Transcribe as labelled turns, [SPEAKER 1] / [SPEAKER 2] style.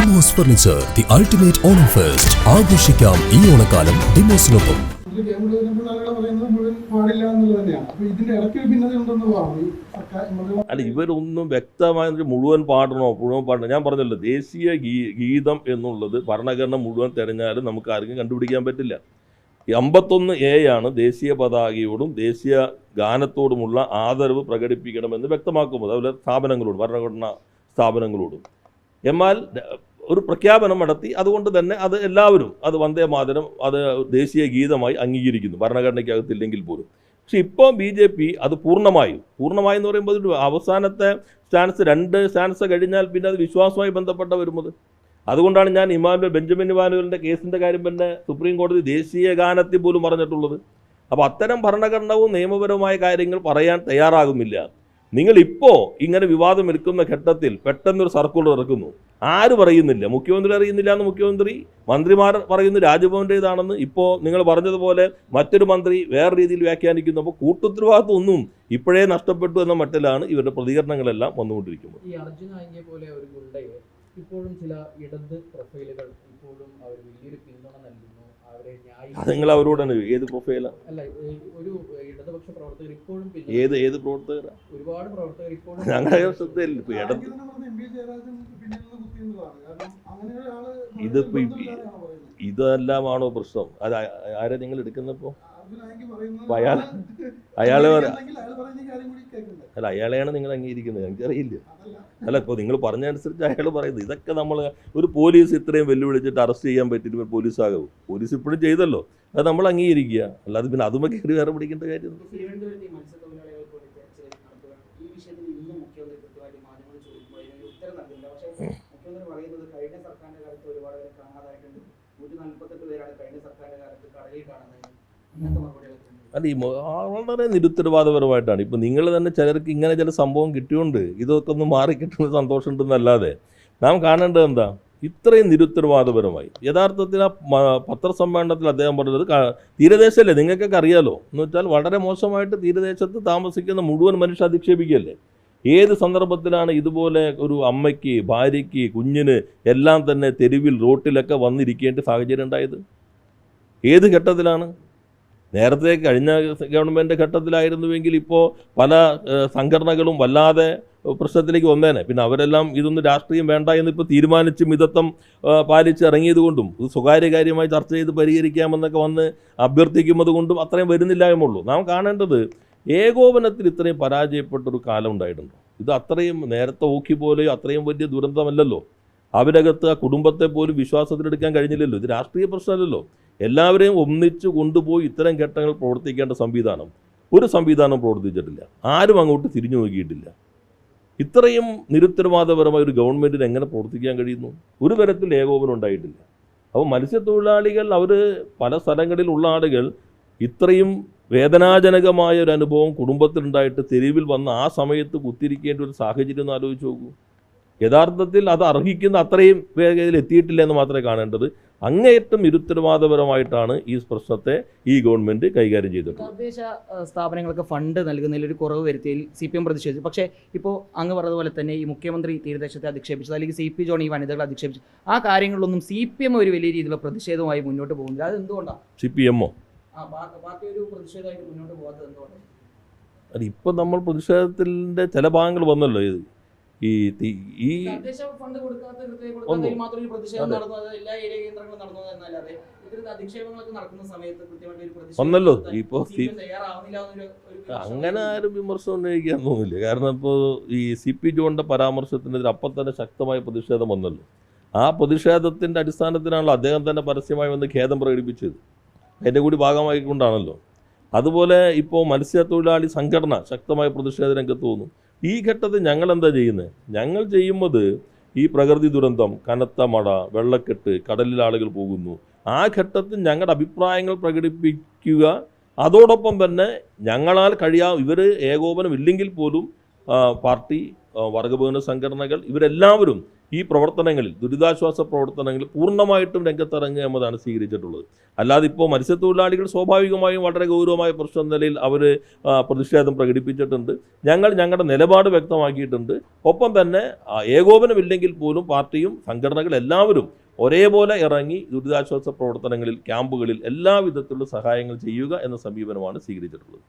[SPEAKER 1] Demos furniture, the ultimate Onam fest. ആഘോഷിക്കാം ഈ ഓണക്കാലം ഡിമോസിനൊപ്പം.
[SPEAKER 2] അല്ല, ഇവരൊന്നും വ്യക്തമായ മുഴുവൻ പാടണോ ഞാൻ പറഞ്ഞല്ലോ, ദേശീയ ഗീതം എന്നുള്ളത് ഭരണഘടന മുഴുവൻ തിരഞ്ഞാലും നമുക്ക് ആർക്കും കണ്ടുപിടിക്കാൻ പറ്റില്ല. 51A ആണ് ദേശീയ പതാകയോടും ദേശീയ ഗാനത്തോടുമുള്ള ആദരവ് പ്രകടിപ്പിക്കണമെന്ന് വ്യക്തമാക്കുമ്പോൾ, അതുപോലെ സ്ഥാപനങ്ങളോടും ഭരണഘടനാ സ്ഥാപനങ്ങളോടും. എന്നാൽ ഒരു പ്രഖ്യാപനം നടത്തി, അതുകൊണ്ട് തന്നെ അത് എല്ലാവരും അത് വന്ദേ മാതരം അത് ദേശീയ ഗീതമായി അംഗീകരിക്കുന്നു, ഭരണഘടനയ്ക്കകത്തില്ലെങ്കിൽ പോലും. പക്ഷെ ഇപ്പോൾ BJP അത് പൂർണ്ണമായി എന്ന് പറയുമ്പോൾ അവസാനത്തെ സ്റ്റാൻസ് 2 സ്റ്റാൻസ് കഴിഞ്ഞാൽ പിന്നെ അത് വിശ്വാസവുമായി ബന്ധപ്പെട്ട വരുന്നത്. അതുകൊണ്ടാണ് ഞാൻ ബെഞ്ചമിൻ ഇമാനുവലിൻ്റെ കേസിൻ്റെ കാര്യം തന്നെ സുപ്രീം കോടതി ദേശീയ ഗാനത്തിൽ പോലും പറഞ്ഞിട്ടുള്ളത്. അപ്പോൾ അത്തരം ഭരണഘടനവും നിയമപരമായ കാര്യങ്ങൾ പറയാൻ തയ്യാറാകുന്നില്ല. നിങ്ങളിപ്പോൾ ഇങ്ങനെ വിവാദം എടുക്കുന്ന ഘട്ടത്തിൽ പെട്ടെന്നൊരു സർക്കുലർ ഇറക്കുന്നു. ആര് പറയുന്നില്ല? മുഖ്യമന്ത്രി അറിയുന്നില്ല എന്ന് മുഖ്യമന്ത്രി, മന്ത്രിമാർ പറയുന്നു രാജ്ഭവൻ്റേതാണെന്ന്. ഇപ്പോൾ നിങ്ങൾ പറഞ്ഞതുപോലെ മറ്റൊരു മന്ത്രി വേറെ രീതിയിൽ വ്യാഖ്യാനിക്കുന്നു. അപ്പോൾ കൂട്ടുത്തരവാദിത്വം ഒന്നും ഇപ്പോഴേ നഷ്ടപ്പെട്ടു എന്ന മട്ടിലാണ് ഇവരുടെ പ്രതികരണങ്ങളെല്ലാം വന്നുകൊണ്ടിരിക്കുന്നത്.
[SPEAKER 3] ഈ അർജുൻ ആന്റിയെ പോലെ ഒരു ഗുണ്ടയെ ഇപ്പോഴും ചില ഇടത് പ്രൊഫൈലുകൾ ഇപ്പോഴും അവർ വലിയൊരു പിന്തുണ നൽകുന്നു. അവരെ
[SPEAKER 2] അത് നിങ്ങൾ അവരോടാണ് ഏത് പ്രൊഫൈലാണ്?
[SPEAKER 3] അല്ല, ഒരു ഇടതുപക്ഷ പ്രവർത്തകർ ഇപ്പോഴും
[SPEAKER 2] ഏത് പ്രവർത്തകരാ?
[SPEAKER 3] ഒരുപാട് പ്രവർത്തകർ ഇപ്പോഴും
[SPEAKER 2] ഞങ്ങളുടെ ശ്രദ്ധയില്ല. ഇതിപ്പോ ഇതെല്ലാമാണോ പ്രശ്നം? അത് ആരെ നിങ്ങൾ എടുക്കുന്നപ്പോ? അയാളെയാണ് നിങ്ങൾ അംഗീകരിക്കുന്നത്? എനിക്കറിയില്ല. അല്ല, ഇപ്പോൾ നിങ്ങൾ പറഞ്ഞതനുസരിച്ച് അയാൾ പറയുന്നത് ഇതൊക്കെ നമ്മൾ ഒരു പോലീസ് ഇത്രയും വെല്ലുവിളിച്ചിട്ട് അറസ്റ്റ് ചെയ്യാൻ പറ്റിയിട്ട് പോലീസാകും. പോലീസ് ഇപ്പോഴും ചെയ്തല്ലോ, അത് നമ്മൾ അംഗീകരിക്കുക. അല്ലാതെ പിന്നെ അതും കയറി വേറെ പിടിക്കേണ്ട കാര്യം. അല്ല, ഈ വളരെ നിരുത്തരവാദപരമായിട്ടാണ്. ഇപ്പം നിങ്ങൾ തന്നെ ചിലർക്ക് ഇങ്ങനെ ചില സംഭവം കിട്ടിയോണ്ട് ഇതൊക്കെ ഒന്ന് മാറിക്കിട്ടുന്ന സന്തോഷമുണ്ടെന്നല്ലാതെ നാം കാണേണ്ടത് എന്താ? ഇത്രയും നിരുത്തരവാദപരമായി. യഥാർത്ഥത്തിൽ ആ പത്രസമ്മേളനത്തിൽ അദ്ദേഹം പറഞ്ഞത് തീരദേശമല്ലേ, നിങ്ങൾക്കൊക്കെ അറിയാലോ എന്ന് വെച്ചാൽ വളരെ മോശമായിട്ട് തീരദേശത്ത് താമസിക്കുന്ന മുഴുവൻ മനുഷ്യ അധിക്ഷേപിക്കുകയല്ലേ. ഏത് സന്ദർഭത്തിലാണ് ഇതുപോലെ ഒരു അമ്മയ്ക്ക്, ഭാര്യയ്ക്ക്, കുഞ്ഞിന് എല്ലാം തന്നെ തെരുവിൽ റോട്ടിലൊക്കെ വന്നിരിക്കേണ്ട സാഹചര്യം ഉണ്ടായത്? ഏത് ഘട്ടത്തിലാണ്? നേരത്തെ കഴിഞ്ഞ ഗവൺമെൻറ് ഘട്ടത്തിലായിരുന്നുവെങ്കിൽ ഇപ്പോൾ പല സംഘടനകളും വല്ലാതെ പ്രശ്നത്തിലേക്ക് വന്നേനെ. പിന്നെ അവരെല്ലാം ഇതൊന്നും രാഷ്ട്രീയം വേണ്ട എന്നിപ്പോൾ തീരുമാനിച്ച് മിതത്വം പാലിച്ച് ഇറങ്ങിയത് കൊണ്ടും ഇത് സ്വകാര്യ കാര്യമായി ചർച്ച ചെയ്ത് പരിഹരിക്കാമെന്നൊക്കെ വന്ന് അഭ്യർത്ഥിക്കുന്നത് കൊണ്ടും അത്രയും വരുന്നില്ലായ്മുള്ളൂ. നാം കാണേണ്ടത് ഏകോപനത്തിൽ ഇത്രയും പരാജയപ്പെട്ടൊരു കാലം ഉണ്ടായിട്ടുണ്ട്. ഇത് അത്രയും നേരത്തെ ഓക്കി പോലെ അത്രയും വലിയ ദുരന്തമല്ലല്ലോ. അവരകത്ത് ആ കുടുംബത്തെ പോലും വിശ്വാസത്തിലെടുക്കാൻ കഴിഞ്ഞില്ലല്ലോ. ഇത് രാഷ്ട്രീയ പ്രശ്നമല്ലല്ലോ. എല്ലാവരെയും ഒന്നിച്ച് കൊണ്ടുപോയി ഇത്തരം ഘട്ടങ്ങൾ പ്രവർത്തിക്കേണ്ട ഒരു സംവിധാനം പ്രവർത്തിച്ചിട്ടില്ല. ആരും അങ്ങോട്ട് തിരിഞ്ഞു നോക്കിയിട്ടില്ല. ഇത്രയും നിരുത്തരവാദപരമായ ഒരു ഗവൺമെൻറ്റിന് എങ്ങനെ പ്രവർത്തിക്കാൻ കഴിയുന്നു? ഒരു തരത്തിൽ ഏകോപനം ഉണ്ടായിട്ടില്ല. അപ്പോൾ മത്സ്യത്തൊഴിലാളികൾ, അവർ പല സ്ഥലങ്ങളിലുള്ള ആളുകൾ ഇത്രയും വേദനാജനകമായ ഒരു അനുഭവം കുടുംബത്തിലുണ്ടായിട്ട് തെരുവിൽ വന്ന് ആ സമയത്ത് കുത്തിരിക്കേണ്ട ഒരു സാഹചര്യം ഒന്ന് ആലോചിച്ച് നോക്കൂ. യഥാർത്ഥത്തിൽ അത് അർഹിക്കുന്ന അത്രയും വേഗതയിൽ എത്തിയിട്ടില്ല എന്ന് മാത്രമേ കാണേണ്ടത്. അങ്ങേയറ്റം നിരുത്തരവാദപരമായിട്ടാണ് ഈ പ്രശ്നത്തെ ഈ ഗവൺമെൻറ് കൈകാര്യം ചെയ്തിട്ടുള്ളത്.
[SPEAKER 3] തദ്ദേശ സ്ഥാപനങ്ങൾക്ക് ഫണ്ട് നൽകുന്നതിൽ ഒരു കുറവ് വരുത്തിയതിൽ CPM പ്രതിഷേധിച്ചു. പക്ഷേ ഇപ്പോൾ അങ്ങ് പറഞ്ഞതുപോലെ തന്നെ ഈ മുഖ്യമന്ത്രി തീരദേശത്തെ അധിക്ഷേപിച്ചത്, അല്ലെങ്കിൽ CP ജോൺ ഈ വനിതകളെ അധിക്ഷേപിച്ചു, ആ കാര്യങ്ങളിലൊന്നും CPM ഒരു വലിയ രീതിയിലുള്ള പ്രതിഷേധവുമായി മുന്നോട്ട് പോകുന്നില്ല. അത് എന്തുകൊണ്ടാണ്?
[SPEAKER 2] CPM
[SPEAKER 3] പാർട്ടി ഒരു പ്രതിഷേധമായിട്ട് മുന്നോട്ട് പോകാത്തത് എന്തുകൊണ്ടാണ്?
[SPEAKER 2] അത് ഇപ്പം നമ്മൾ പ്രതിഷേധത്തിൻ്റെ ചില ഭാഗങ്ങൾ വന്നല്ലോ. ഈ
[SPEAKER 3] ഫണ്ട് കൊടുക്കാത്ത മാത്രം ഒരു പ്രതിഷേധം നടന്നത്, എല്ലാ ഏരിയ കേന്ദ്രങ്ങളും നടന്നത് എന്നല്ലാതെ ഇത്തരത്തിൽ അധിക്ഷേപങ്ങളൊക്കെ നടക്കുന്ന സമയത്ത്
[SPEAKER 2] വന്നല്ലോ. ഇപ്പോൾ അങ്ങനെ ആരും വിമർശനം ഉന്നയിക്കാൻ തോന്നില്ല. കാരണം ഇപ്പോൾ ഈ CP ജോണിൻ്റെ പരാമർശത്തിനെതിരെ അപ്പം തന്നെ ശക്തമായ പ്രതിഷേധം വന്നല്ലോ. ആ പ്രതിഷേധത്തിൻ്റെ അടിസ്ഥാനത്തിലാണല്ലോ അദ്ദേഹം തന്നെ പരസ്യമായി വന്ന് ഖേദം പ്രകടിപ്പിച്ചത്. അതിൻ്റെ കൂടി ഭാഗമായിക്കൊണ്ടാണല്ലോ. അതുപോലെ ഇപ്പോൾ മത്സ്യത്തൊഴിലാളി സംഘടന ശക്തമായ പ്രതിഷേധ രംഗത്ത് തോന്നും. ഈ ഘട്ടത്തിൽ ഞങ്ങൾ എന്താ ചെയ്യുന്നത്? ഞങ്ങൾ ചെയ്യുന്നത് ഈ പ്രകൃതി ദുരന്തം, കനത്ത മഴ, വെള്ളക്കെട്ട്, കടലിൽ ആളുകൾ പോകുന്നു, ആ ഘട്ടത്തിൽ ഞങ്ങളുടെ അഭിപ്രായങ്ങൾ പ്രകടിപ്പിക്കുക. അതോടൊപ്പം തന്നെ ഞങ്ങളാൽ ഇവർ ഏകോപനം ഇല്ലെങ്കിൽ പോലും പാർട്ടി, വർഗബഹുജന സംഘടനകൾ, ഇവരെല്ലാവരും ഈ പ്രവർത്തനങ്ങളിൽ, ദുരിതാശ്വാസ പ്രവർത്തനങ്ങളിൽ പൂർണ്ണമായിട്ടും രംഗത്തിറങ്ങുക എന്നതാണ് സ്വീകരിച്ചിട്ടുള്ളത്. അല്ലാതെ ഇപ്പോൾ മത്സ്യത്തൊഴിലാളികൾ സ്വാഭാവികമായും വളരെ ഗൗരവമായ പ്രശ്നം എന്ന നിലയിൽ അവർ പ്രതിഷേധം പ്രകടിപ്പിച്ചിട്ടുണ്ട്. ഞങ്ങളുടെ നിലപാട് വ്യക്തമാക്കിയിട്ടുണ്ട്. ഒപ്പം തന്നെ ഏകോപനമില്ലെങ്കിൽ പോലും പാർട്ടിയും സംഘടനകൾ എല്ലാവരും ഒരേപോലെ ഇറങ്ങി ദുരിതാശ്വാസ പ്രവർത്തനങ്ങളിൽ, ക്യാമ്പുകളിൽ എല്ലാ വിധത്തിലുള്ള സഹായങ്ങൾ ചെയ്യുക എന്ന സമീപനമാണ് സ്വീകരിച്ചിട്ടുള്ളത്.